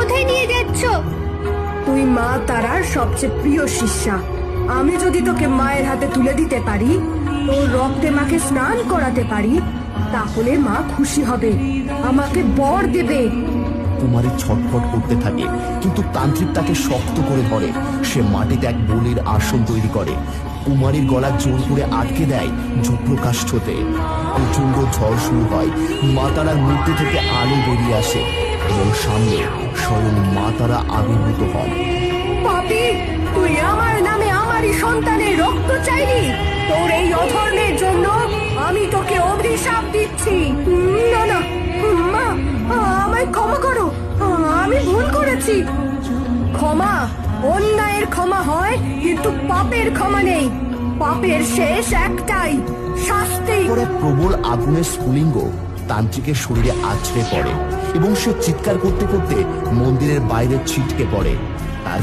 কোথায় নিয়ে যাচ্ছ? তুই মা তারার সবচেয়ে প্রিয় শিষ্যা। আমি যদি তোকে মায়ের হাতে তুলে দিতে পারি, তোর রক্তে মাকে স্নান করাতে পারি, তাহলে মা খুশি হবে, আমাকে বর দেবে। কুমারী ছটফট করতে থাকে, কিন্তু তান্ত্রিক তাকে শক্ত করে ধরে। সে মাটিতে এক বলির আসন তৈরি করে, কুমারীর গলা জোর করে আটকে দেয় ঝোপ্রকাষ্ঠতে। প্রচন্ড ঝড় শুরু হয়, মা তারার মূর্তি থেকে আলো বেরিয়ে আসে এবং সামনে স্বয়ং মা তারা আবির্ভূত হন। পাপী, তুই আমার নামে আমারই সন্তানের রক্ত চাইলি। তোর এই অধর্মের জন্য আমি তোকে অভিশাপ দিচ্ছি। না না মা, আমায় ক্ষমা করো, আমি ভুল করেছি। ক্ষমা অন্যায়ের ক্ষমা হয়, কিন্তু পাপের ক্ষমা নেই। পাপের শেষ একটাই, শাস্তি। পরে প্রবল আগুনের স্ফুলিঙ্গ তান্ত্রিকের শরীরে আছড়ে পড়ে এবং সে চিৎকার করতে করতে মন্দিরের বাইরে ছিটকে পড়ে। তার